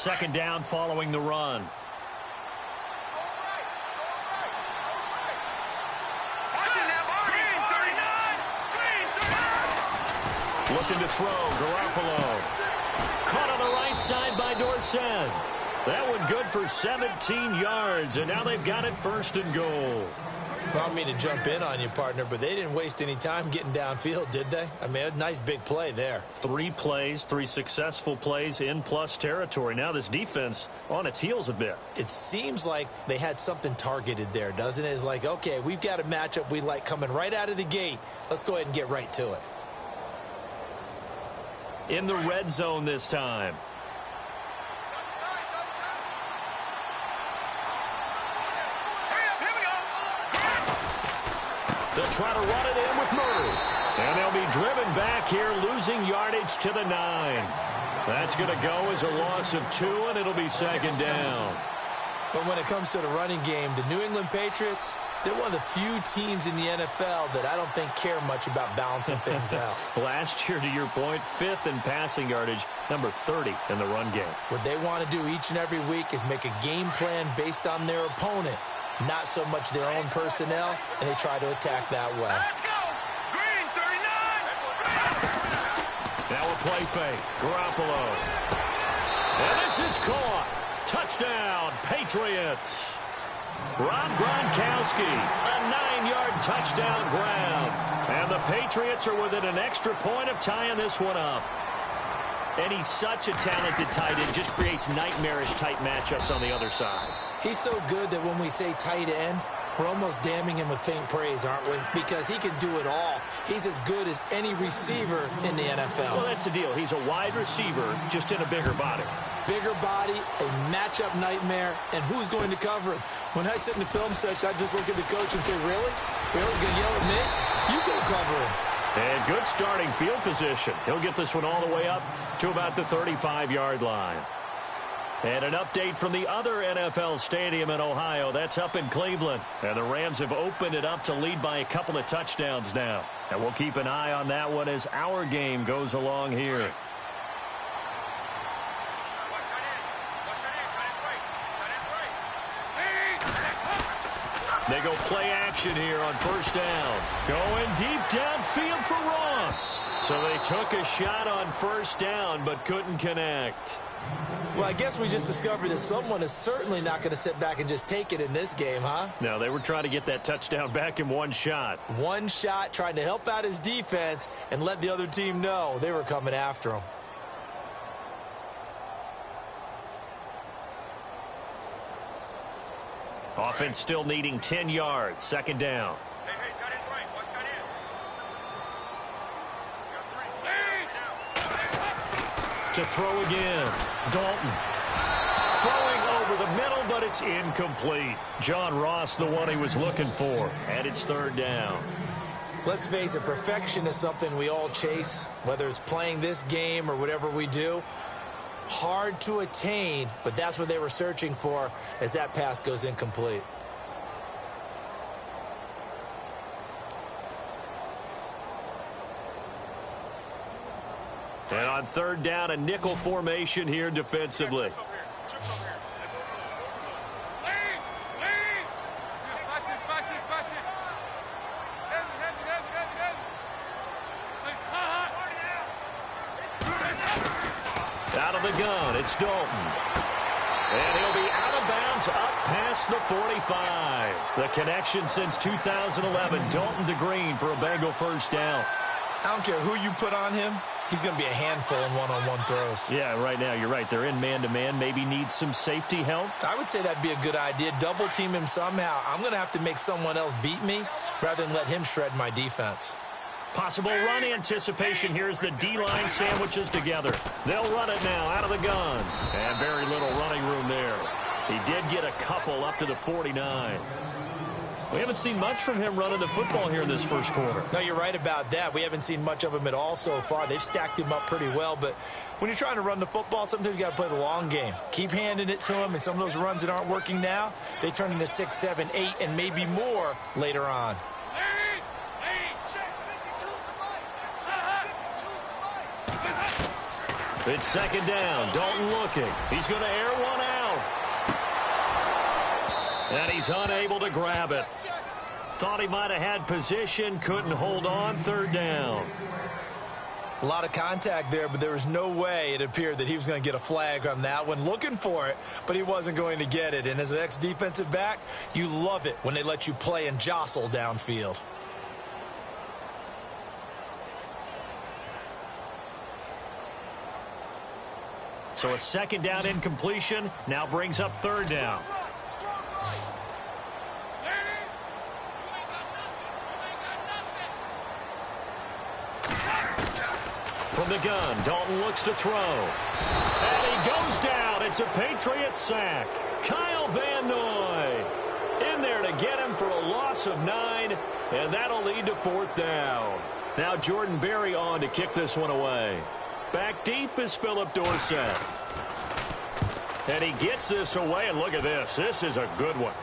Second down following the run. Looking to throw, Garoppolo. Caught on the right side by Dorsett. That one good for 17 yards, and now they've got it first and goal. I don't mean to jump in on you, partner, but they didn't waste any time getting downfield, did they? I mean, a nice big play there. 3 plays, 3 successful plays in plus territory. Now this defense on its heels a bit. It seems like they had something targeted there, doesn't it? It's like, okay, we've got a matchup we like coming right out of the gate. Let's go ahead and get right to it. In the red zone this time. They'll try to run it in with Murray. And they'll be driven back here, losing yardage to the 9. That's going to go as a loss of 2, and it'll be second down. But when it comes to the running game, the New England Patriots, they're one of the few teams in the NFL that I don't think care much about balancing things out. Last year, to your point, 5th in passing yardage, number 30 in the run game. What they want to do each and every week is make a game plan based on their opponent, not so much their own personnel, and they try to attack that way. Let's go! Green, 39! Now a play fake. Garoppolo. And this is caught. Touchdown, Patriots. Rob Gronkowski, a 9-yard touchdown ground. And the Patriots are within an extra point of tying this one up. And he's such a talented tight end, just creates nightmarish-type matchups on the other side. He's so good that when we say tight end, we're almost damning him with faint praise, aren't we? Because he can do it all. He's as good as any receiver in the NFL. Well, that's the deal. He's a wide receiver, just in a bigger body. Bigger body, a matchup nightmare, and who's going to cover him? When I sit in the film session, I just look at the coach and say, really? Really? Going to yell at me? You go cover him. And good starting field position. He'll get this one all the way up to about the 35-yard line. And an update from the other NFL stadium in Ohio. That's up in Cleveland. And the Rams have opened it up to lead by a couple of touchdowns now. And we'll keep an eye on that one as our game goes along here. They go play action here on first down. Going deep downfield for Ross. So they took a shot on first down but couldn't connect. Well, I guess we just discovered that someone is certainly not going to sit back and just take it in this game, huh? No, they were trying to get that touchdown back in one shot. One shot, trying to help out his defense and let the other team know they were coming after him. Offense still needing 10 yards. Second down. Hey, tight end's right. Watch tight end. To throw again. Dalton. Throwing over the middle, but it's incomplete. John Ross, the one he was looking for. And it's third down. Let's face it, perfection is something we all chase, whether it's playing this game or whatever we do. Hard to attain, but that's what they were searching for as that pass goes incomplete. And on third down, a nickel formation here defensively. Out of the gun, it's Dalton. And he'll be out of bounds up past the 45. The connection since 2011, Dalton to Green for a Bengal first down. I don't care who you put on him, he's going to be a handful in one-on-one throws. Yeah, right now, you're right. They're in man-to-man, maybe needs some safety help. I would say that'd be a good idea. Double team him somehow. I'm going to have to make someone else beat me rather than let him shred my defense. Possible run anticipation. Here's the D-line sandwiches together. They'll run it now out of the gun. And very little running room there. He did get a couple up to the 49. We haven't seen much from him running the football here in this first quarter. No, you're right about that. We haven't seen much of him at all so far. They've stacked him up pretty well, but when you're trying to run the football, sometimes you got to play the long game. Keep handing it to him, and some of those runs that aren't working now, they turn into 6, 7, 8, and maybe more later on. It's second down. Dalton looking. He's going to air one out. And he's unable to grab it. Thought he might have had position. Couldn't hold on. Third down. A lot of contact there, but there was no way it appeared that he was going to get a flag on that one. Looking for it, but he wasn't going to get it. And as an ex-defensive back, you love it when they let you play and jostle downfield. So a second down incompletion now brings up third down. From the gun, Dalton looks to throw. And he goes down. It's a Patriot sack. Kyle Van Noy in there to get him for a loss of 9, and that'll lead to fourth down. Now Jordan Berry on to kick this one away. Back deep is Philip Dorsett. And he gets this away, and look at this. This is a good one.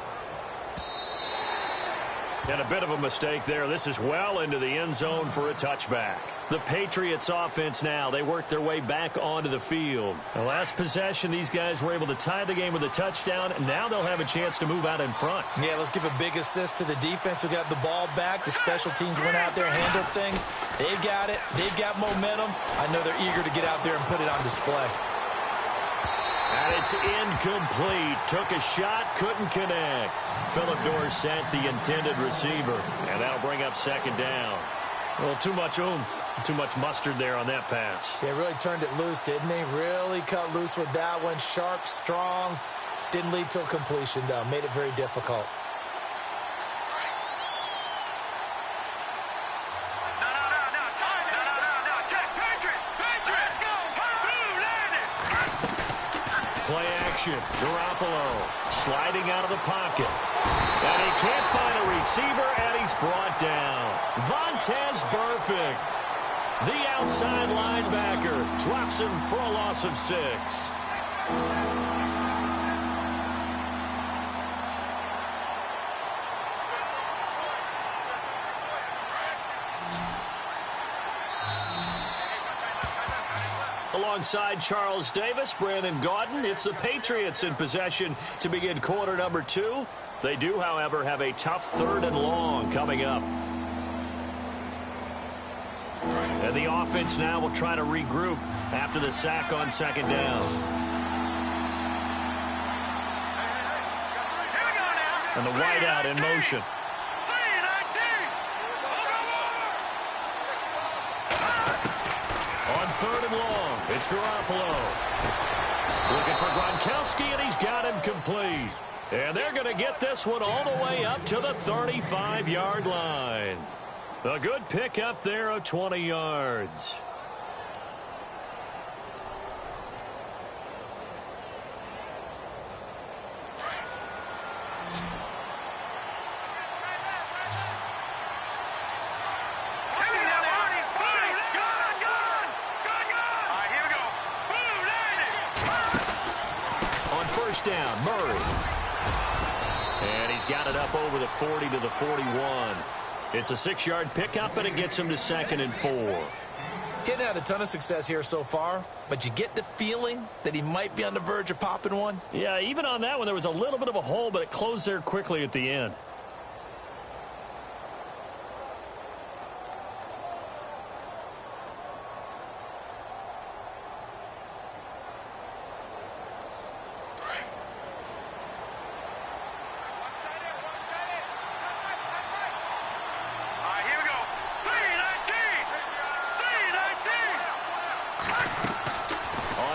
And a bit of a mistake there. This is well into the end zone for a touchback. The Patriots offense now, they work their way back onto the field. The last possession, these guys were able to tie the game with a touchdown. Now they'll have a chance to move out in front. Yeah, let's give a big assist to the defense who got the ball back. The special teams went out there, handled things. They've got it. They've got momentum. I know they're eager to get out there and put it on display. And it's incomplete. Took a shot, couldn't connect. Philip Dorsett, the intended receiver. And that'll bring up second down. Well, too much oomph, too much mustard there on that pass. Yeah, really turned it loose, didn't he? Really cut loose with that one. Sharp, strong. Didn't lead to a completion, though. Made it very difficult. Play action. Garoppolo sliding out of the pocket. And he can't find a receiver, and he's brought down. Vontaze Burfict, the outside linebacker, drops him for a loss of 6. Alongside Charles Davis, Brandon Gaudin, it's the Patriots in possession to begin quarter number 2. They do, however, have a tough third and long coming up. And the offense now will try to regroup after the sack on second down. And the wideout in motion. On third and long, it's Garoppolo. Looking for Gronkowski, and he's got him complete. And they're going to get this one all the way up to the 35-yard line. A good pick up there of 20 yards. Down, Murray. And he's got it up over the 40 to the 41. It's a 6-yard pickup, and it gets him to second and 4. Getting had a ton of success here so far, but you get the feeling that he might be on the verge of popping one. Yeah, even on that one, there was a little bit of a hole, but it closed there quickly at the end.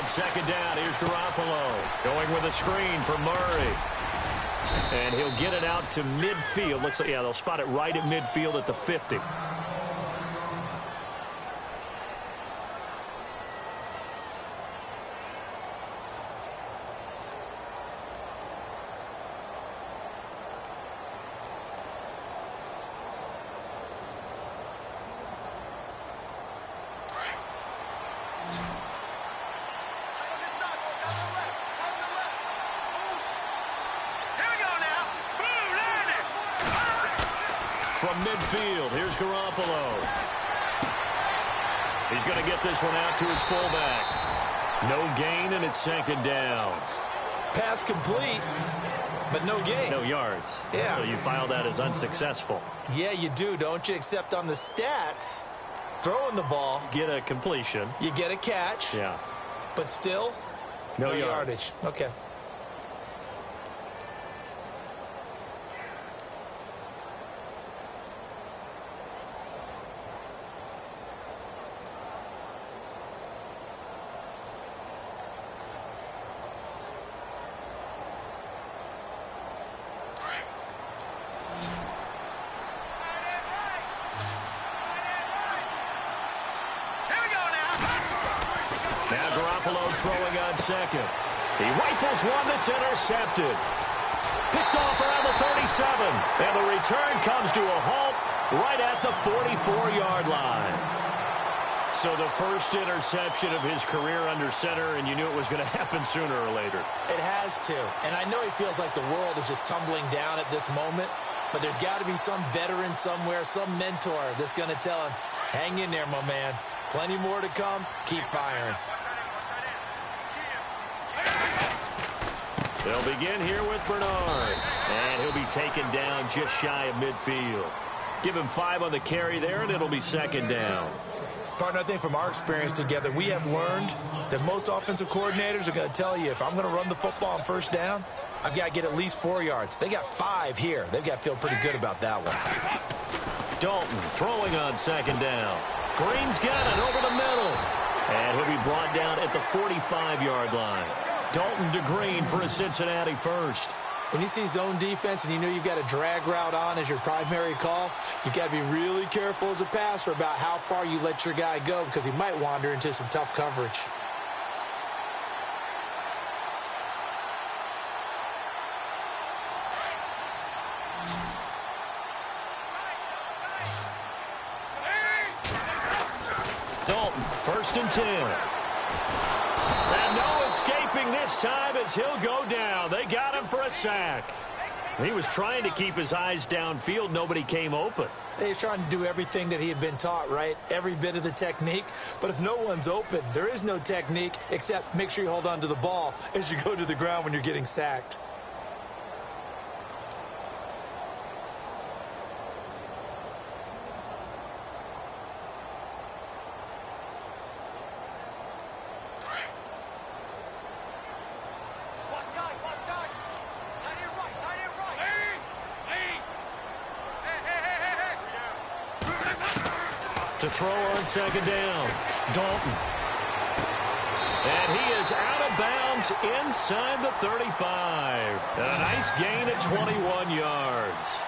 Second down, here's Garoppolo going with a screen for Murray. And he'll get it out to midfield. Looks like, yeah, they'll spot it right at midfield at the 50. From midfield, here's Garoppolo. He's going to get this one out to his fullback. No gain, and it's second down. Pass complete, but no gain. No yards. Yeah. So you file that as unsuccessful. Yeah, you do, don't you? Except on the stats, throwing the ball, Get a completion. you get a catch, Yeah. but still No yardage. Okay. Now Garoppolo throwing on second. He rifles one that's intercepted. Picked off around the 37. And the return comes to a halt right at the 44-yard line. So the first interception of his career under center, and you knew it was going to happen sooner or later. It has to. And I know he feels like the world is just tumbling down at this moment, but there's got to be some veteran somewhere, some mentor that's going to tell him, hang in there, my man. Plenty more to come. Keep firing. They'll begin here with Bernard. And he'll be taken down just shy of midfield. Give him 5 on the carry there, and it'll be second down. Partner, I think from our experience together, we have learned that most offensive coordinators are going to tell you, if I'm going to run the football on first down, I've got to get at least 4 yards. They got 5 here. They've got to feel pretty good about that one. Dalton throwing on second down. Green's got it over the middle. And he'll be brought down at the 45-yard line. Dalton to Green for a Cincinnati first. When you see zone defense and you know you've got a drag route on as your primary call, you've got to be really careful as a passer about how far you let your guy go because he might wander into some tough coverage. Dalton, first and 10. And no escaping this time as he'll go down. They got him for a sack. He was trying to keep his eyes downfield. Nobody came open. He's trying to do everything that he had been taught, right? Every bit of the technique. But if no one's open, there is no technique except make sure you hold on to the ball as you go to the ground when you're getting sacked. To throw on second down, Dalton. And he is out of bounds inside the 35. And a nice gain at 21 yards.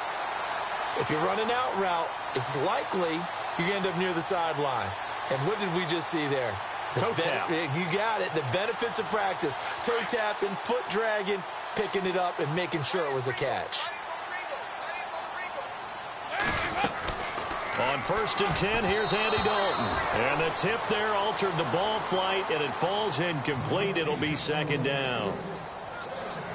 If you're running out route, it's likely you're going to end up near the sideline. And what did we just see there? Toe tap. You got it. The benefits of practice. Toe tapping, foot dragging, picking it up, and making sure it was a catch. On first and 10, here's Andy Dalton. And the tip there altered the ball flight, and it falls incomplete. It'll be second down.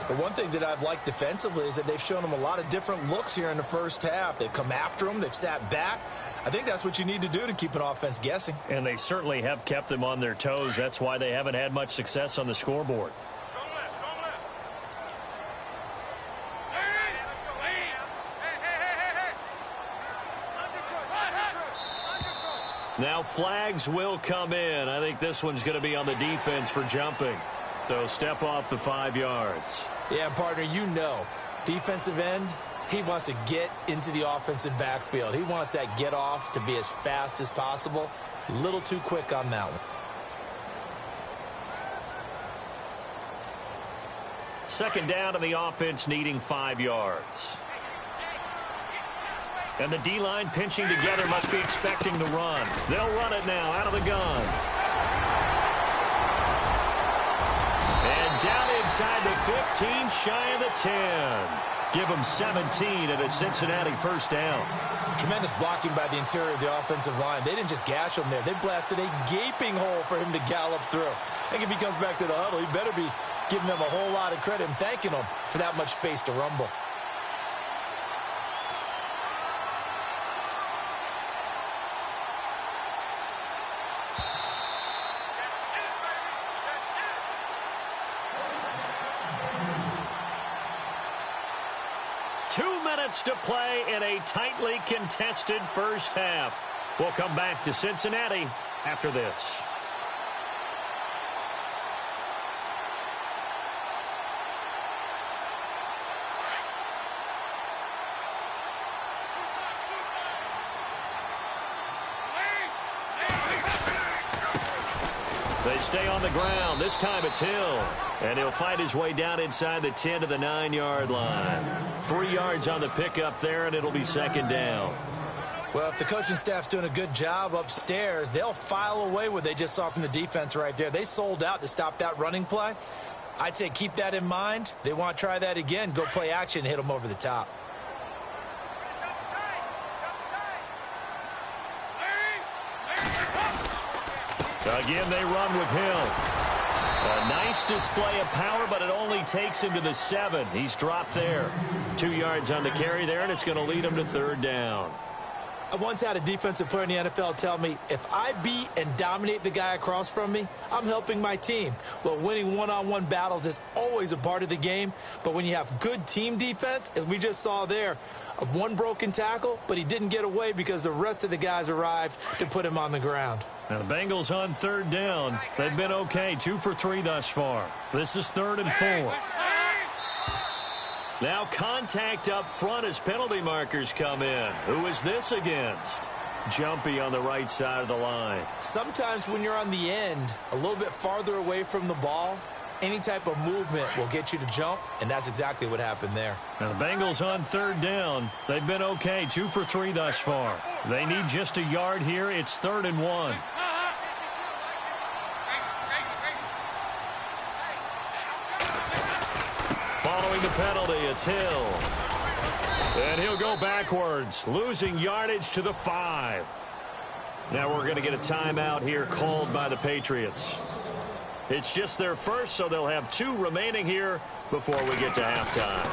The one thing that I've liked defensively is that they've shown him a lot of different looks here in the first half. They've come after him. They've sat back. I think that's what you need to do to keep an offense guessing. And they certainly have kept them on their toes. That's why they haven't had much success on the scoreboard. Now flags will come in. I think this one's going to be on the defense for jumping. They'll step off the 5 yards. Yeah, partner, you know, defensive end, he wants to get into the offensive backfield. He wants that get off to be as fast as possible. A little too quick on that one. Second down to the offense needing 5 yards. And the D-line pinching together must be expecting the run. They'll run it now out of the gun. And down inside the 15, shy of the 10. Give them 17 and a Cincinnati first down. Tremendous blocking by the interior of the offensive line. They didn't just gash him there. They blasted a gaping hole for him to gallop through. I think if he comes back to the huddle, he better be giving them a whole lot of credit and thanking them for that much space to rumble. minutes to play in a tightly contested first half. We'll come back to Cincinnati after this. They stay on the ground. This time it's Hill. And he'll fight his way down inside the 10 to the 9-yard line. 3 yards on the pickup there, and it'll be second down. Well, if the coaching staff's doing a good job upstairs, they'll file away what they just saw from the defense right there. They sold out to stop that running play. I'd say keep that in mind. They want to try that again. Go play action, hit them over the top. Again, they run with Hill. A nice display of power, but it only takes him to the 7. He's dropped there. 2 yards on the carry there, and it's going to lead him to third down. I once had a defensive player in the NFL tell me, if I beat and dominate the guy across from me, I'm helping my team. Well, winning one-on-one battles is always a part of the game, but when you have good team defense, as we just saw there, one broken tackle, but he didn't get away because the rest of the guys arrived to put him on the ground. Now the Bengals on third down. They've been okay, 2 for 3 thus far. This is 3rd and 4. Now contact up front as penalty markers come in. Who is this against? Jumpy on the right side of the line. Sometimes when you're on the end, a little bit farther away from the ball, any type of movement will get you to jump, and that's exactly what happened there. Now the Bengals on third down. They've been okay, 2 for 3 thus far. They need just a yard here. It's 3rd and 1. Following the penalty, it's Hill. And he'll go backwards, losing yardage to the 5. Now we're going to get a timeout here called by the Patriots. It's just their first, so they'll have 2 remaining here before we get to halftime.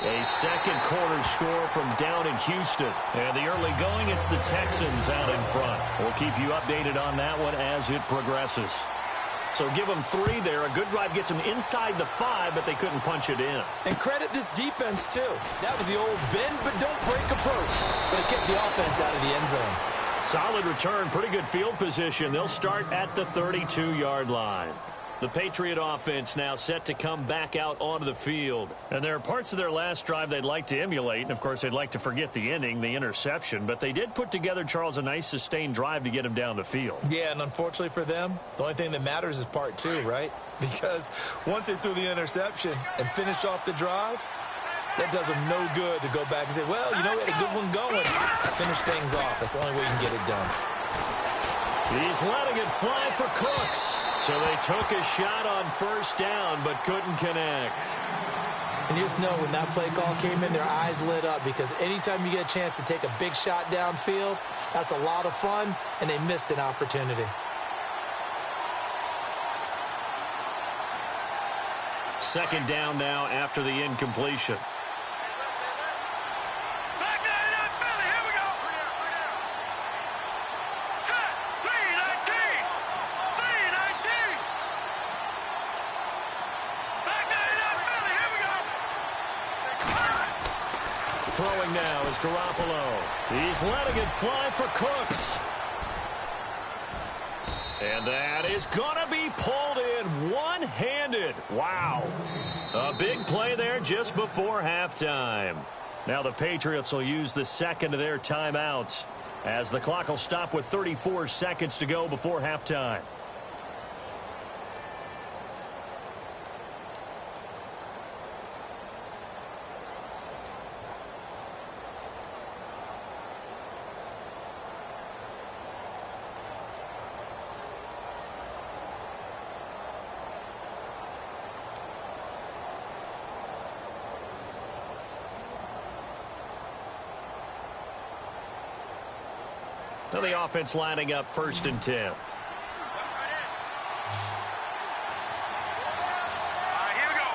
A second quarter score from down in Houston. And the early going, it's the Texans out in front. We'll keep you updated on that one as it progresses. So give them 3 there. A good drive gets them inside the 5, but they couldn't punch it in. And credit this defense, too. That was the old bend but don't break approach. But it kept the offense out of the end zone. Solid return, pretty good field position. They'll start at the 32-yard line. The Patriot offense now set to come back out onto the field. And there are parts of their last drive they'd like to emulate. And, of course, they'd like to forget the ending, the interception. But they did put together, Charles, a nice sustained drive to get him down the field. Yeah, and unfortunately for them, the only thing that matters is part 2, right? Because once they threw the interception and finished off the drive, that does them no good to go back and say, well, you know, we had a good one going. Finish things off. That's the only way you can get it done. He's letting it fly for Cooks. So they took a shot on first down, but couldn't connect. And you just know when that play call came in, their eyes lit up, because anytime you get a chance to take a big shot downfield, that's a lot of fun, and they missed an opportunity. Second down now after the incompletion. Throwing now is Garoppolo. He's letting it fly for Cooks. And that is going to be pulled in one-handed. Wow. A big play there just before halftime. Now the Patriots will use the second of their timeouts as the clock will stop with 34 seconds to go before halftime. Now the offense lining up 1st and 10. Here we go.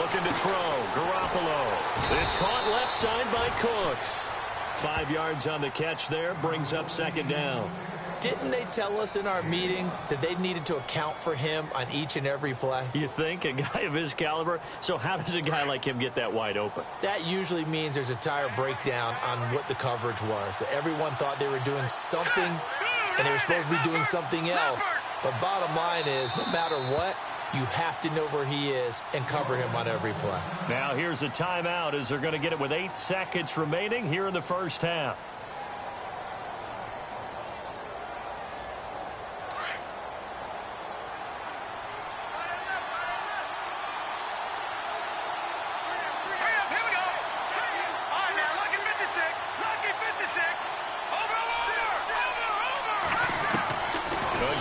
Looking to throw. Garoppolo. It's caught left side by Cooks. 5 yards on the catch there. Brings up second down. Didn't they tell us in our meetings that they needed to account for him on each and every play? You think? A guy of his caliber? So how does a guy like him get that wide open? That usually means there's a tire breakdown on what the coverage was. That everyone thought they were doing something, and they were supposed to be doing something else. But bottom line is, no matter what, you have to know where he is and cover him on every play. Now here's a timeout as they're going to get it with 8 seconds remaining here in the first half.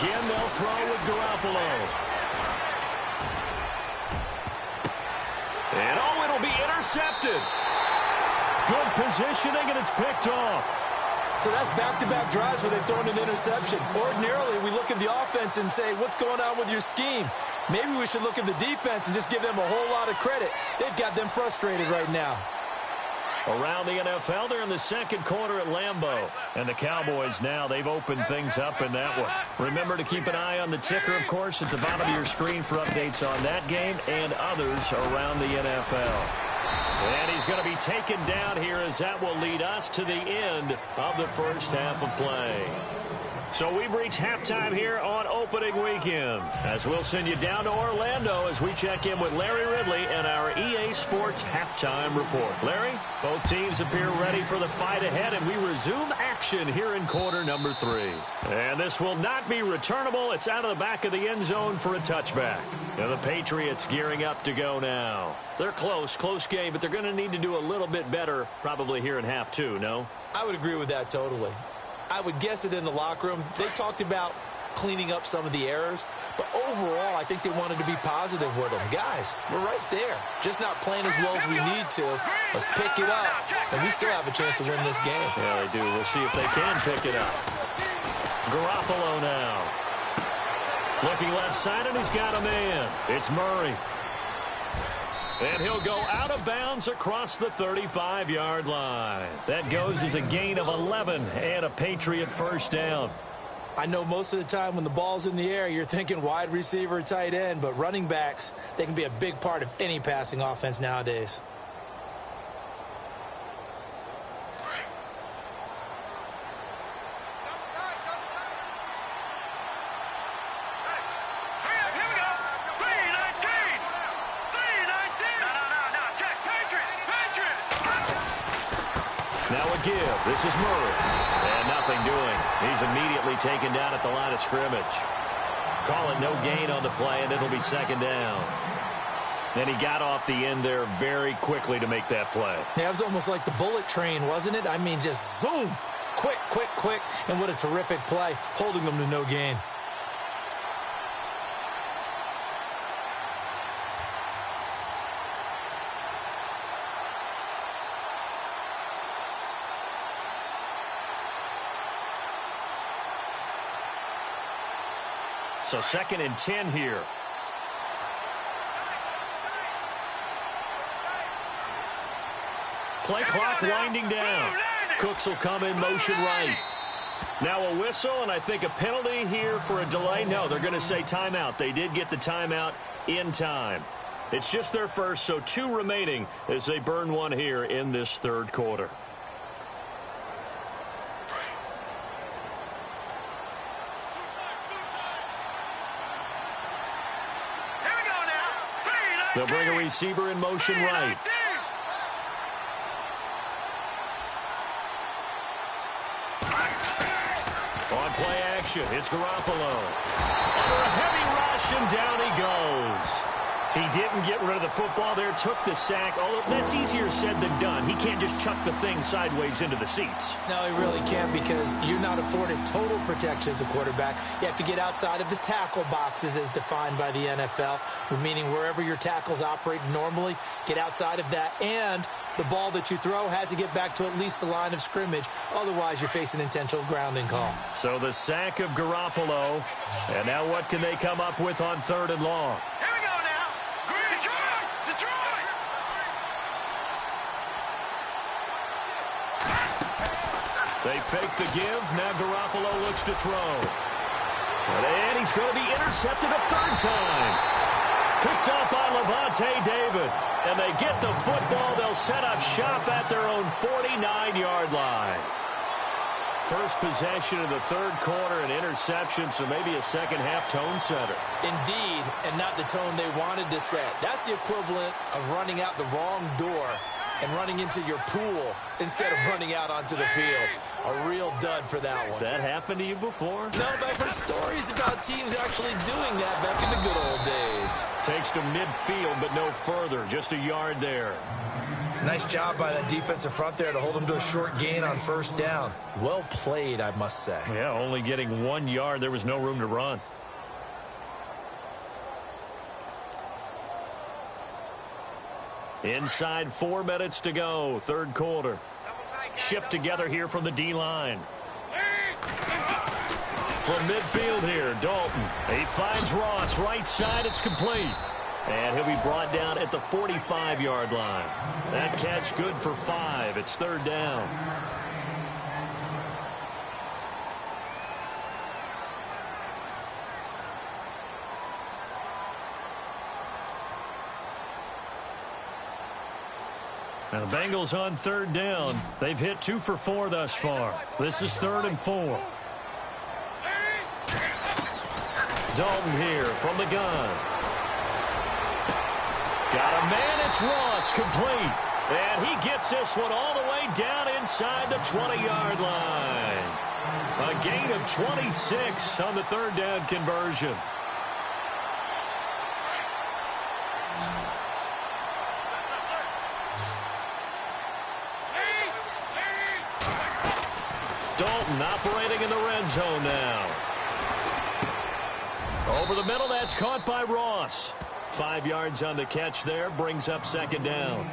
Again, they'll throw with Garoppolo. And, oh, it'll be intercepted. Good positioning, and it's picked off. So that's back-to-back drives where they've thrown an interception. Ordinarily, we look at the offense and say, what's going on with your scheme? Maybe we should look at the defense and just give them a whole lot of credit. They've got them frustrated right now. Around the NFL, they're in the second quarter at Lambeau. And the Cowboys now, they've opened things up in that one. Remember to keep an eye on the ticker, of course, at the bottom of your screen for updates on that game and others around the NFL. And he's going to be taken down here as that will lead us to the end of the first half of play. So we've reached halftime here on opening weekend, as we'll send you down to Orlando as we check in with Larry Ridley and our EA Sports halftime report. Larry, both teams appear ready for the fight ahead, and we resume action here in quarter number 3. And this will not be returnable. It's out of the back of the end zone for a touchback. And the Patriots gearing up to go now. They're close game, but they're going to need to do a little bit better probably here in half 2, no? I would agree with that totally. I would guess it in the locker room. They talked about cleaning up some of the errors, but overall, I think they wanted to be positive with them. Guys, we're right there. Just not playing as well as we need to. Let's pick it up, and we still have a chance to win this game. Yeah, they do. We'll see if they can pick it up. Garoppolo now. Looking left side, and he's got a man. It's Murray. And he'll go out of bounds across the 35-yard line. That goes as a gain of 11 and a Patriot first down. I know most of the time when the ball's in the air, you're thinking wide receiver, tight end, but running backs, they can be a big part of any passing offense nowadays. This is Murray. And nothing doing. He's immediately taken down at the line of scrimmage. Call it no gain on the play, and it'll be second down. And he got off the end there very quickly to make that play. Yeah, it was almost like the bullet train, wasn't it? I mean, just zoom. Quick. And what a terrific play, holding them to no gain. So 2nd and 10 here. Play clock winding down. Cooks will come in motion right. Now a whistle, and I think a penalty here for a delay. No, they're going to say timeout. They did get the timeout in time. It's just their first, so 2 remaining as they burn one here in this third quarter. They'll bring a receiver in motion right. On play action, it's Garoppolo. Under a heavy rush, and down he goes. He didn't get rid of the football there, took the sack. Although that's easier said than done. He can't just chuck the thing sideways into the seats. No, he really can't, because you're not afforded total protection as a quarterback. You have to get outside of the tackle boxes as defined by the NFL, meaning wherever your tackles operate normally, get outside of that. And the ball that you throw has to get back to at least the line of scrimmage. Otherwise, you're facing intentional grounding call. So the sack of Garoppolo. And now what can they come up with on 3rd and long? They fake the give. Now Garoppolo looks to throw. And he's going to be intercepted a third time. Picked up by Levante David. And they get the football. They'll set up shop at their own 49-yard line. First possession of the third quarter, an interception, so maybe a second-half tone setter. Indeed, and not the tone they wanted to set. That's the equivalent of running out the wrong door and running into your pool instead of running out onto the field. A real dud for that one. Has that happened to you before? No, but I've heard stories about teams actually doing that back in the good old days. Takes to midfield, but no further. Just a yard there. Nice job by that defensive front there to hold them to a short gain on first down. Well played, I must say. Yeah, only getting 1 yard. There was no room to run. Inside 4 minutes to go, third quarter. Shift together here from the D-line. From midfield here, Dalton. He finds Ross, right side, it's complete. And he'll be brought down at the 45-yard line. That catch good for 5. It's third down. Now the Bengals on third down. They've hit 2 for 4 thus far. This is 3rd and 4. Dalton here from the gun. Got a man, it's Ross, complete. And he gets this one all the way down inside the 20-yard line. A gain of 26 on the third down conversion. Dalton operating in the red zone now. Over the middle, that's caught by Ross. 5 yards on the catch there, brings up second down.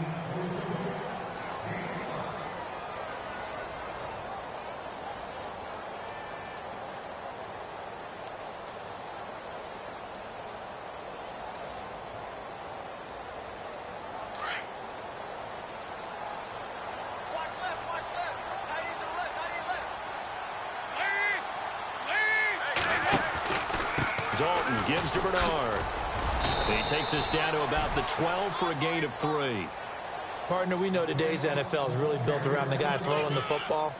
Dalton gives to Bernard. He takes us down to about the 12 for a gain of 3. Partner, we know today's NFL is really built around the guy throwing the football.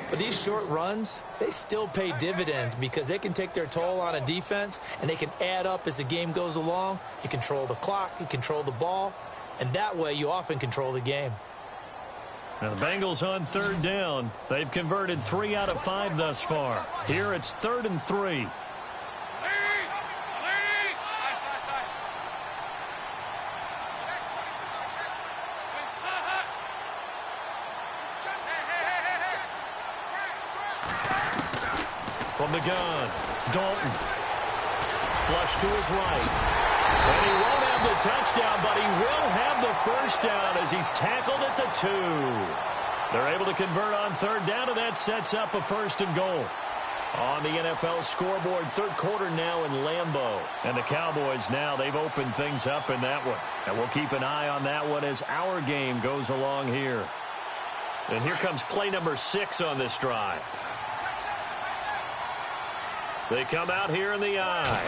But these short runs, they still pay dividends because they can take their toll on a defense and they can add up as the game goes along. You control the clock, you control the ball, and that way you often control the game. Now the Bengals on third down. They've converted 3 out of 5 thus far. Here it's 3rd and 3. From the gun, Dalton. Flush to his right. And he won't have the touchdown, but he will have the first down as he's tackled at the 2. They're able to convert on third down, and that sets up a 1st and goal. On the NFL scoreboard, third quarter now in Lambeau. And the Cowboys now, they've opened things up in that one. And we'll keep an eye on that one as our game goes along here. And here comes play number 6 on this drive. They come out here in the eye.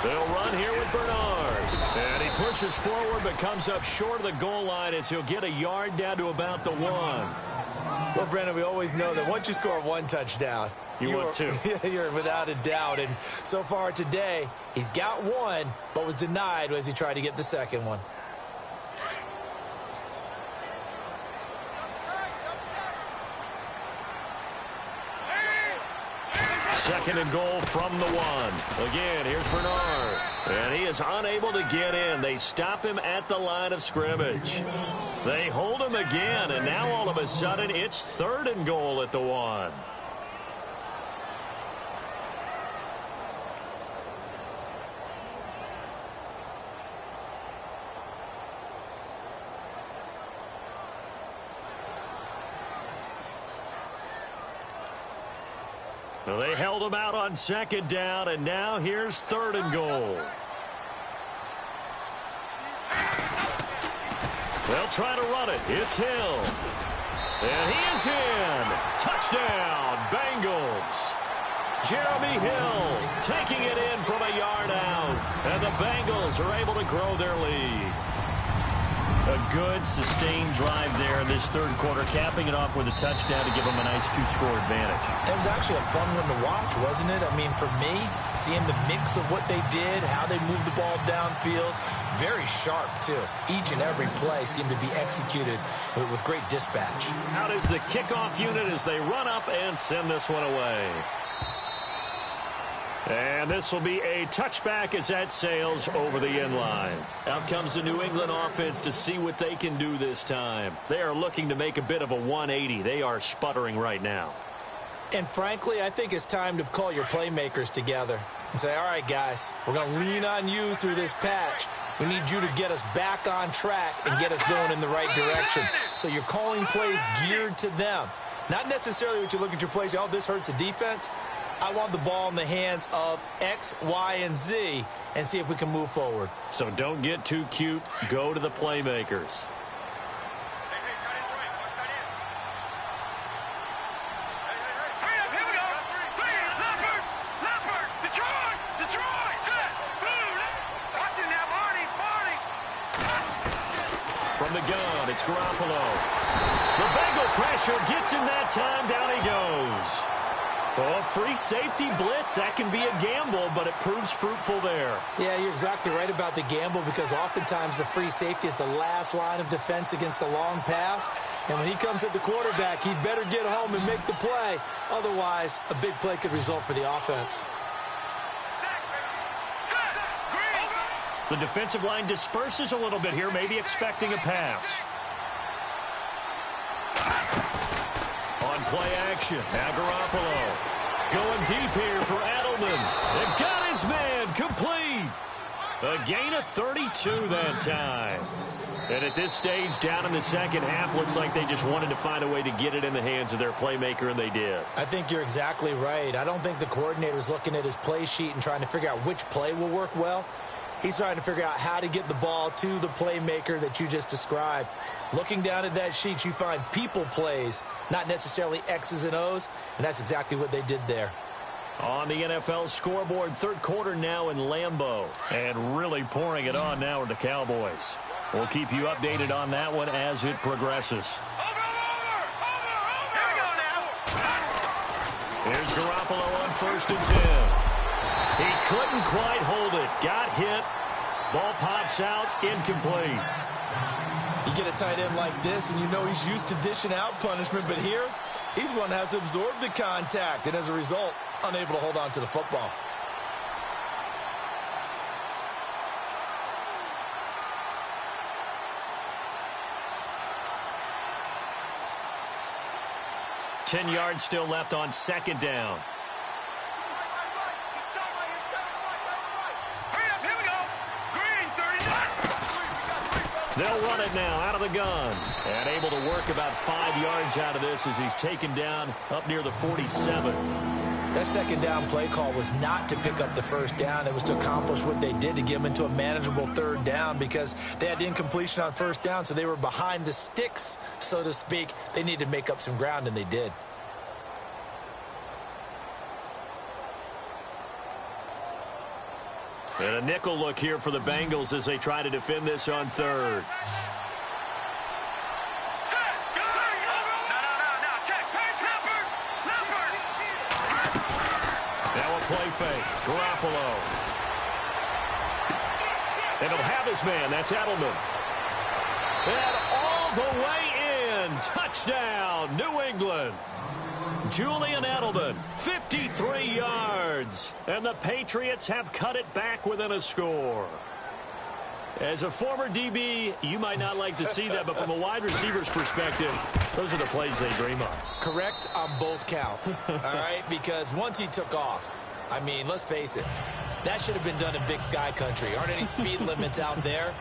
They'll run here with Bernard. And he pushes forward but comes up short of the goal line as he'll get a yard down to about the 1. Well, Brandon, we always know that once you score 1 touchdown, you want 2. You're without a doubt. And so far today, he's got 1, but was denied as he tried to get the second one. Second and goal from the 1. Again, here's Bernard. And he is unable to get in. They stop him at the line of scrimmage. They hold him again, and now all of a sudden it's 3rd and goal at the 1. So they held him out on second down, and now here's 3rd and goal. They'll try to run it. It's Hill. And he is in. Touchdown, Bengals. Jeremy Hill taking it in from a yard out. And the Bengals are able to grow their lead. A good, sustained drive there in this third quarter, capping it off with a touchdown to give them a nice two-score advantage. It was actually a fun one to watch, wasn't it? I mean, for me, seeing the mix of what they did, how they moved the ball downfield, very sharp, too. Each and every play seemed to be executed with great dispatch. Out is the kickoff unit as they run up and send this one away. And this will be a touchback as that sails over the end line. Out comes the New England offense to see what they can do this time. They are looking to make a bit of a 180. They are sputtering right now. And frankly, I think it's time to call your playmakers together and say, all right, guys, we're going to lean on you through this patch. We need you to get us back on track and get us going in the right direction. So you're calling plays geared to them. Not necessarily what you look at your plays, oh, this hurts the defense. I want the ball in the hands of X, Y, and Z and see if we can move forward. So don't get too cute. Go to the playmakers. From the gun, it's Garoppolo. The Bengal pressure gets him that time. Down he goes. Oh, free safety blitz, that can be a gamble, but it proves fruitful there. Yeah, you're exactly right about the gamble because oftentimes the free safety is the last line of defense against a long pass. And when he comes at the quarterback, he'd better get home and make the play. Otherwise, a big play could result for the offense. The defensive line disperses a little bit here, maybe expecting a pass. On play action, now Garoppolo. Going deep here for Edelman. They got his man complete. A gain of 32 that time. And at this stage, down in the second half, looks like they just wanted to find a way to get it in the hands of their playmaker, and they did. I think you're exactly right. I don't think the coordinator's looking at his play sheet and trying to figure out which play will work well. He's trying to figure out how to get the ball to the playmaker that you just described. Looking down at that sheet, you find people plays, not necessarily X's and O's, and that's exactly what they did there. On the NFL scoreboard, third quarter now in Lambeau, and really pouring it on now with the Cowboys. We'll keep you updated on that one as it progresses. Here's Garoppolo on 1st and 10. He couldn't quite hold it. Got hit. Ball pops out. Incomplete. You get a tight end like this, and you know he's used to dishing out punishment, but here, he's one that has to absorb the contact, and as a result, unable to hold on to the football. Ten yards still left on 2nd down. They'll run it now out of the gun. And able to work about 5 yards out of this as he's taken down up near the 47. That 2nd down play call was not to pick up the 1st down. It was to accomplish what they did to get them into a manageable 3rd down because they had incompletion on 1st down, so they were behind the sticks, so to speak. They needed to make up some ground, and they did. And a nickel look here for the Bengals as they try to defend this on 3rd. Now a play fake. Garoppolo. And he'll have his man. That's Edelman. And all the way in. Touchdown, New England. Julian Edelman, 53 yards. And the Patriots have cut it back within a score. As a former DB, you might not like to see that, but from a wide receiver's perspective, those are the plays they dream of. Correct on both counts, all right? Because once he took off, I mean, let's face it, that should have been done in Big Sky country. Aren't any speed limits out there?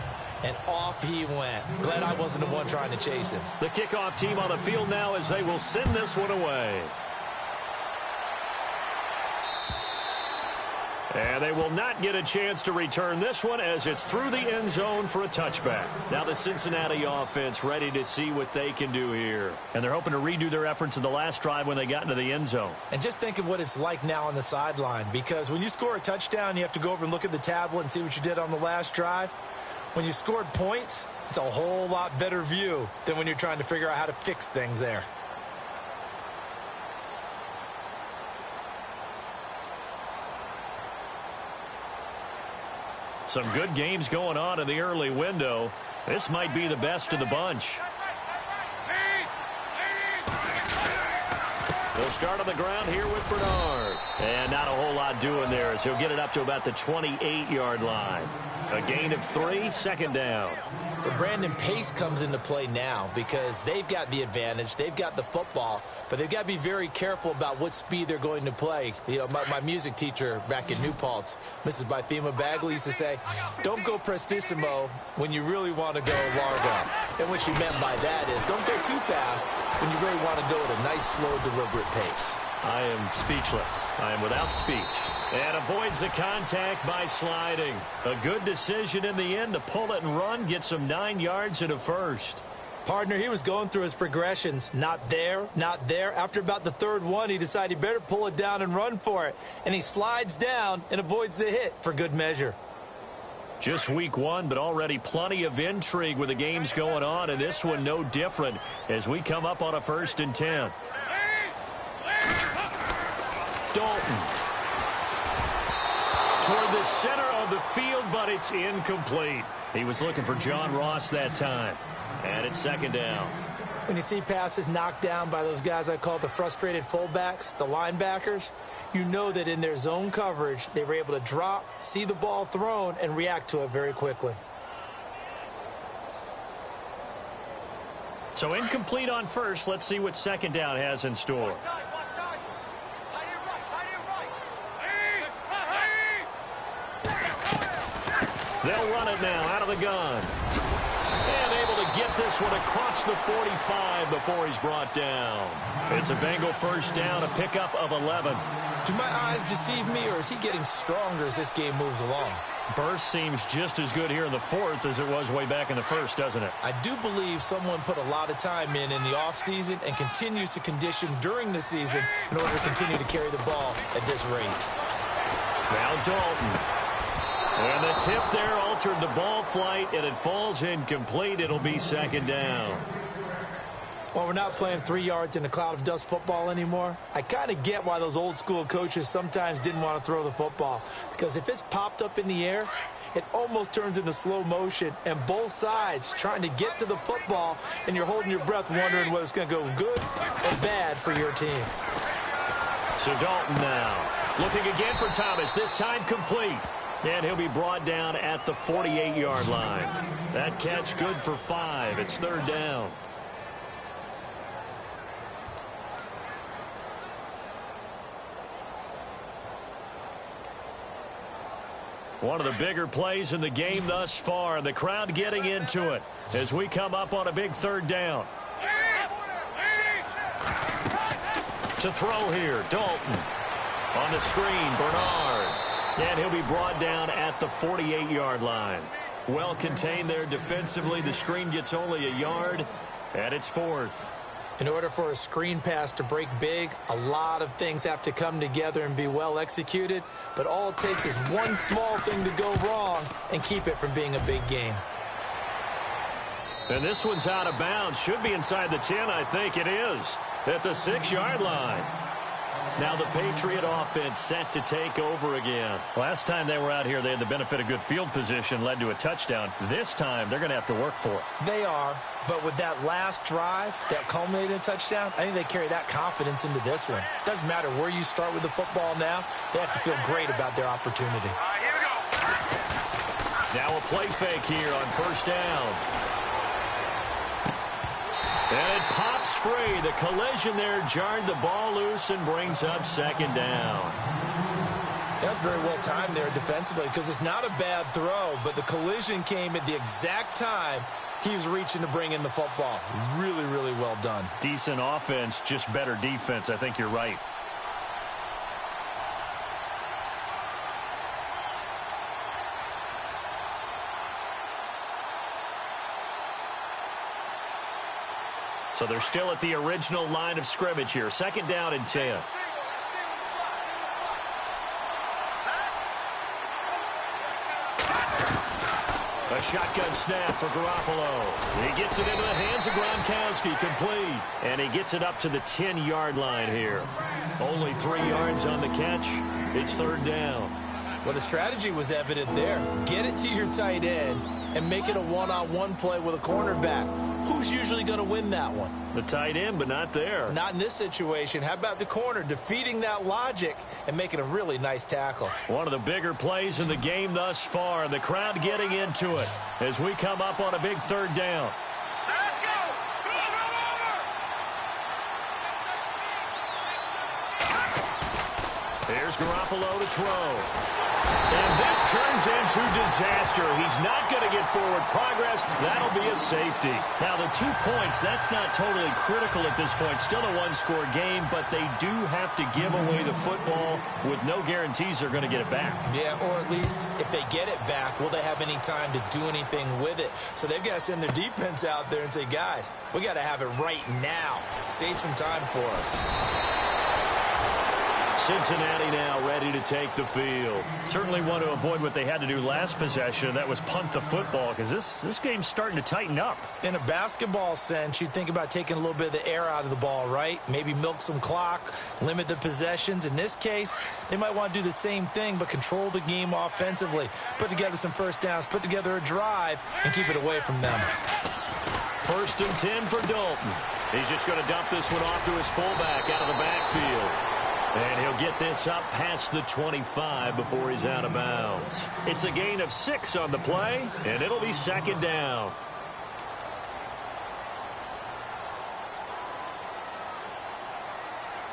And off he went. Glad I wasn't the one trying to chase him. The kickoff team on the field now as they will send this one away. And they will not get a chance to return this one as it's through the end zone for a touchback. Now the Cincinnati offense ready to see what they can do here. And they're hoping to redo their efforts in the last drive when they got into the end zone. And just think of what it's like now on the sideline, because when you score a touchdown, you have to go over and look at the tablet and see what you did on the last drive. When you scored points, it's a whole lot better view than when you're trying to figure out how to fix things there. Some good games going on in the early window. This might be the best of the bunch. They'll start on the ground here with Bernard. And not a whole lot doing there as he'll get it up to about the 28-yard line. A gain of 3, second down. But Brandon, pace comes into play now because they've got the advantage. They've got the football, but they've got to be very careful about what speed they're going to play. You know, my music teacher back in New Paltz, Mrs. Bythema Bagley, used to say, don't go prestissimo when you really want to go largo. And what she meant by that is don't go too fast when you really want to go at a nice, slow, deliberate pace. I am speechless. I am without speech. And avoids the contact by sliding. A good decision in the end to pull it and run. Gets him 9 yards and a first. Partner, he was going through his progressions. Not there, not there. After about the third one, he decided he better pull it down and run for it. And he slides down and avoids the hit for good measure. Just week 1, but already plenty of intrigue with the games going on. And this one no different as we come up on a 1st and 10. Dalton. Toward the center of the field, but it's incomplete. He was looking for John Ross that time. And it's 2nd down. When you see passes knocked down by those guys I call the frustrated fullbacks, the linebackers, you know that in their zone coverage, they were able to drop, see the ball thrown, and react to it very quickly. So incomplete on first. Let's see what 2nd down has in store. They'll run it now out of the gun. And able to get this one across the 45 before he's brought down. It's a Bengal 1st down, a pickup of 11. Do my eyes deceive me, or is he getting stronger as this game moves along? Burst seems just as good here in the 4th as it was way back in the 1st, doesn't it? I do believe someone put a lot of time in the offseason and continues to condition during the season in order to continue to carry the ball at this rate. Now Dalton. And the tip there altered the ball flight, and it falls incomplete. It'll be 2nd down. Well, we're not playing 3 yards in a cloud of dust football anymore. I kind of get why those old school coaches sometimes didn't want to throw the football. Because if it's popped up in the air, it almost turns into slow motion. And both sides trying to get to the football, and you're holding your breath wondering whether it's going to go good or bad for your team. So Dalton now. Looking again for Thomas. This time complete. And he'll be brought down at the 48-yard line. That catch good for 5. It's 3rd down. One of the bigger plays in the game thus far, and the crowd getting into it as we come up on a big 3rd down. To throw here, Dalton. On the screen, Bernard. And he'll be brought down at the 48-yard line. Well contained there defensively. The screen gets only a yard, and it's 4th. In order for a screen pass to break big, a lot of things have to come together and be well executed. But all it takes is one small thing to go wrong and keep it from being a big game. And this one's out of bounds. Should be inside the 10, I think it is. At the 6-yard line. Now the Patriot offense set to take over again. Last time they were out here, they had the benefit of good field position, led to a touchdown. This time, they're going to have to work for it. They are, but with that last drive that culminated in a touchdown, I think they carry that confidence into this one. Doesn't matter where you start with the football now, they have to feel great about their opportunity. Here we go. Now a play fake here on 1st down. And it pops free. The collision there jarred the ball loose and brings up 2nd down. That's very well timed there defensively because it's not a bad throw, but the collision came at the exact time he was reaching to bring in the football. Really, really well done. Decent offense, just better defense. I think you're right. So they're still at the original line of scrimmage here. 2nd down and 10. A shotgun snap for Garoppolo. He gets it into the hands of Gronkowski, complete. And he gets it up to the 10-yard line here. Only 3 yards on the catch. It's 3rd down. Well, the strategy was evident there. Get it to your tight end and make it a one-on-one play with a cornerback. Who's usually going to win that one? The tight end, but not there. Not in this situation. How about the corner defeating that logic and making a really nice tackle? One of the bigger plays in the game thus far, and the crowd getting into it as we come up on a big 3rd down. Let's go! Here's Garoppolo to throw. And this turns into disaster. He's not going to get forward progress. That'll be a safety. Now, the 2 points, that's not totally critical at this point. Still a one-score game, but they do have to give away the football with no guarantees they're going to get it back. Yeah, or at least if they get it back, will they have any time to do anything with it? So they've got to send their defense out there and say, guys, we got to have it right now. Save some time for us. Cincinnati now ready to take the field. Certainly want to avoid what they had to do last possession. That was punt the football, because this game's starting to tighten up. In a basketball sense, you think about taking a little bit of the air out of the ball, right? Maybe milk some clock, limit the possessions. In this case, they might want to do the same thing, but control the game offensively. Put together some first downs, put together a drive, and keep it away from them. 1st and 10 for Dalton. He's just going to dump this one off to his fullback out of the backfield. And he'll get this up past the 25 before he's out of bounds. It's a gain of 6 on the play, and it'll be 2nd down.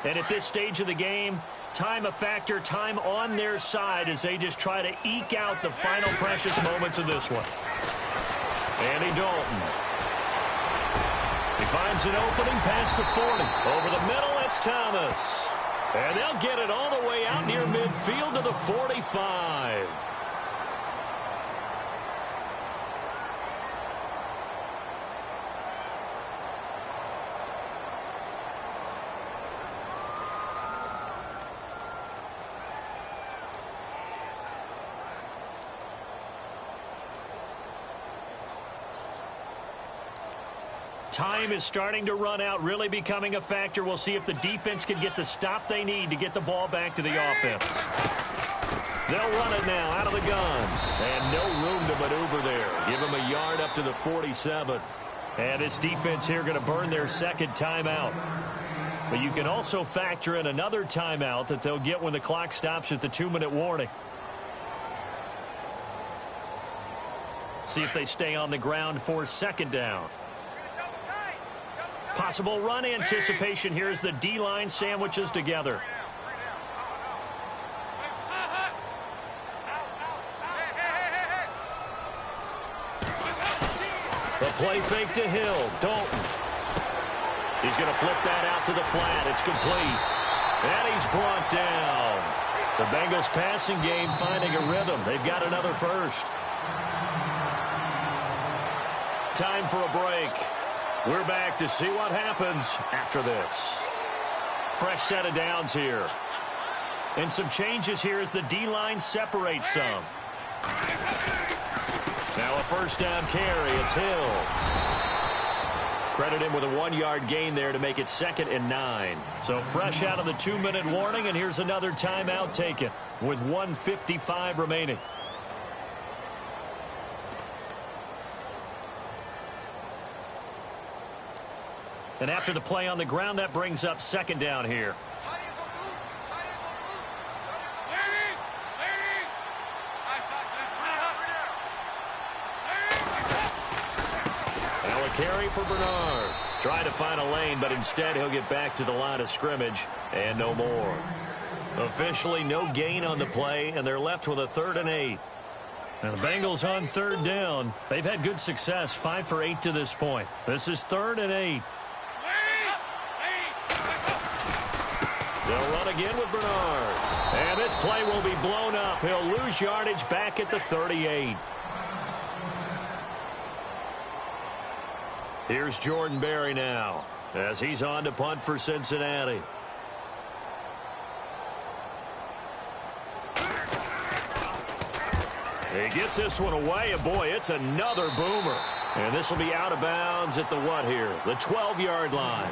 And at this stage of the game, time a factor, time on their side as they just try to eke out the final precious moments of this one. Andy Dalton. He finds an opening past the 40. Over the middle, it's Thomas. And they'll get it all the way out near midfield to the 45. Time is starting to run out, really becoming a factor. We'll see if the defense can get the stop they need to get the ball back to the offense. They'll run it now out of the gun. And no room to maneuver there. Give them a yard up to the 47. And this defense here going to burn their 2nd timeout. But you can also factor in another timeout that they'll get when the clock stops at the 2-minute warning. See if they stay on the ground for 2nd down. Possible run anticipation here as the D-line sandwiches together. The play fake to Hill. Dalton. He's going to flip that out to the flat. It's complete. And he's brought down. The Bengals passing game finding a rhythm. They've got another first. Time for a break. We're back to see what happens after this. Fresh set of downs here. And some changes here as the D-line separates some. Now a 1st down carry. It's Hill. Credit him with a 1-yard gain there to make it 2nd and 9. So fresh out of the 2-minute warning, and here's another timeout taken with 1:55 remaining. And after the play on the ground, that brings up 2nd down here. Now a carry for Bernard. Trying to find a lane, but instead he'll get back to the line of scrimmage and no more. Officially no gain on the play, and they're left with a 3rd and 8. And the Bengals on 3rd down. They've had good success, 5 for 8 to this point. This is 3rd and 8. They'll run again with Bernard. And this play will be blown up. He'll lose yardage back at the 38. Here's Jordan Berry now. as he's on to punt for Cincinnati. He gets this one away, and boy, it's another boomer. And this will be out of bounds at the what here? The 12-yard line.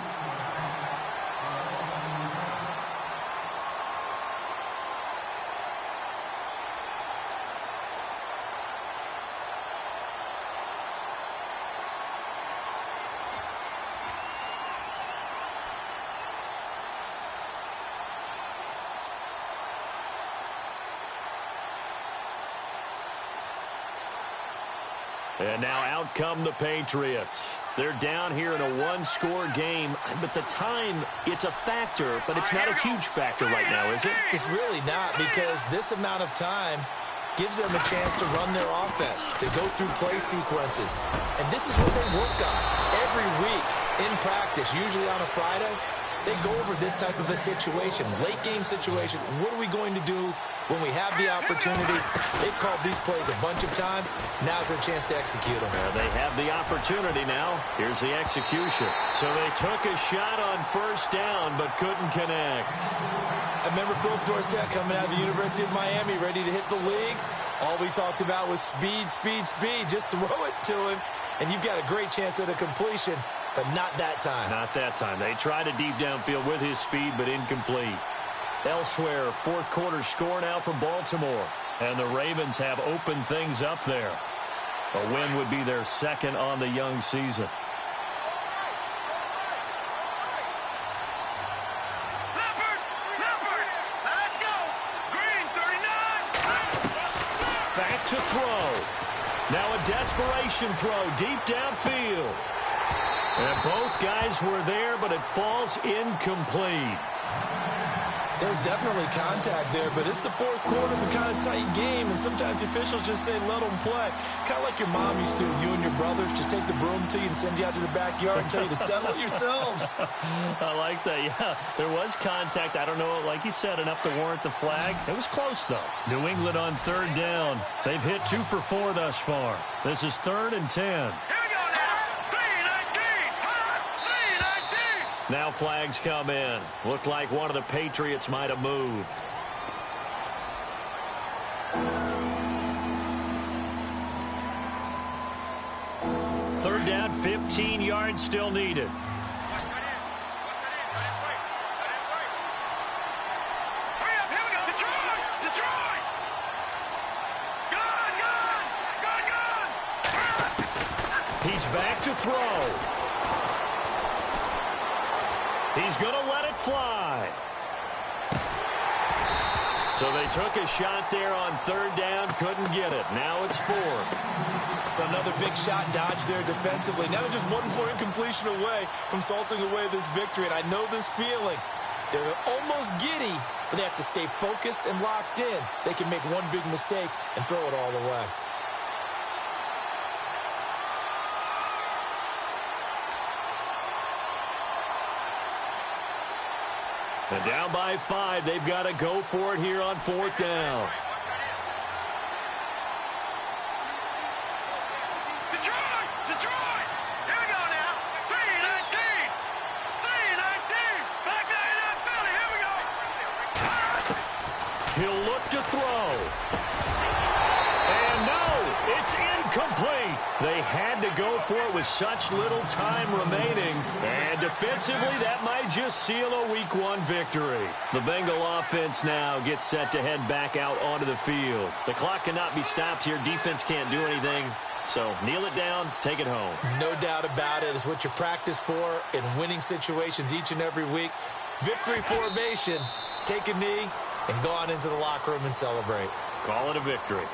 And now out come the Patriots. They're down here in a one-score game, but the time, it's a factor, but it's not a huge factor right now, is it? It's really not, because this amount of time gives them a chance to run their offense, to go through play sequences. And this is what they work on every week in practice, usually on a Friday. They go over this type of a situation, late-game situation. What are we going to do when we have the opportunity? They've called these plays a bunch of times. Now's their chance to execute them. They have the opportunity now. Here's the execution. So they took a shot on first down, but couldn't connect. I remember Philip Dorsett coming out of the University of Miami, ready to hit the league. All we talked about was speed, speed, speed. Just throw it to him, and you've got a great chance at a completion. But not that time. Not that time. They tried a deep downfield with his speed, but incomplete. Elsewhere, fourth quarter score now for Baltimore. And the Ravens have opened things up there. A win would be their second on the young season. Let's go. Green, 39. Back to throw. Now a desperation throw deep downfield. And both guys were there, but it falls incomplete. There's definitely contact there, but it's the fourth quarter of a kind of tight game, and sometimes the officials just say, let them play. Kind of like your mom used to, you and your brothers, just take the broom to you and send you out to the backyard and tell you to settle it yourselves. I like that, yeah. There was contact. I don't know, like you said, enough to warrant the flag. It was close, though. New England on third down. They've hit 2 for 4 thus far. This is 3rd and 10. Now flags come in. Looked like one of the Patriots might have moved. Third down, 15 yards still needed. He's back to throw. He's going to let it fly. So they took a shot there on third down, couldn't get it. Now it's 4th. It's another big shot dodge there defensively. Now they're just one more incompletion away from salting away this victory. And I know this feeling. They're almost giddy, but they have to stay focused and locked in. They can make one big mistake and throw it all away. And down by 5, they've got to go for it here on 4th down. Detroit! Here we go now. 3-19. 3-19. Back to Philly. Here we go. He'll look to throw. And no, it's incomplete. They had to go for it with such little time remaining. And defensively, that might just seal a Week 1 victory. The Bengal offense now gets set to head back out onto the field. The clock cannot be stopped here. Defense can't do anything. So kneel it down, take it home. No doubt about it. It's what you practice for in winning situations each and every week. Victory formation. Take a knee and go on into the locker room and celebrate. Call it a victory.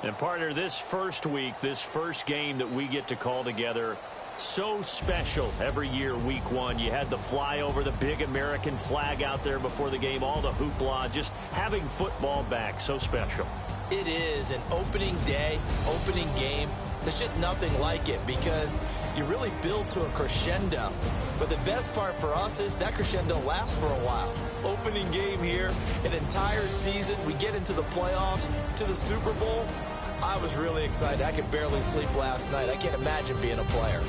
And partner, this first week, this first game that we get to call together, So special every year, week one. You had the flyover, the big American flag out there before the game, all the hoopla, just having football back, so special. It is an opening day, opening game. There's just nothing like it because you really build to a crescendo. But the best part for us is that crescendo lasts for a while. Opening game here, an entire season. We get into the playoffs, to the Super Bowl. I was really excited. I could barely sleep last night. I can't imagine being a player.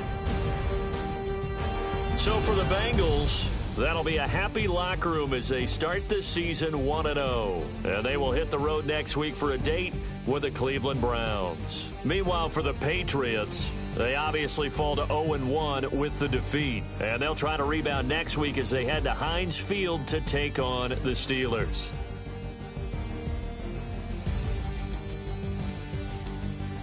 So for the Bengals, that'll be a happy locker room as they start this season 1-0. And they will hit the road next week for a date with the Cleveland Browns. Meanwhile, for the Patriots, they obviously fall to 0-1 with the defeat. And they'll try to rebound next week as they head to Heinz Field to take on the Steelers.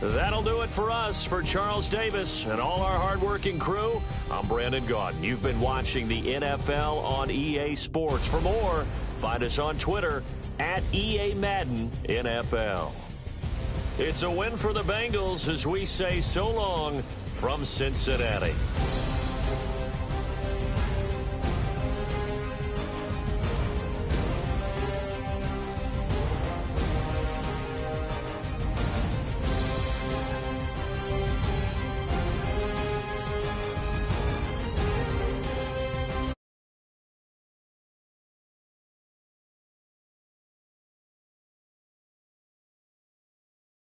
That'll do it for us. For Charles Davis and all our hardworking crew, I'm Brandon Gaudin. You've been watching the NFL on EA Sports. For more, find us on Twitter at EA Madden NFL. It's a win for the Bengals as we say so long from Cincinnati.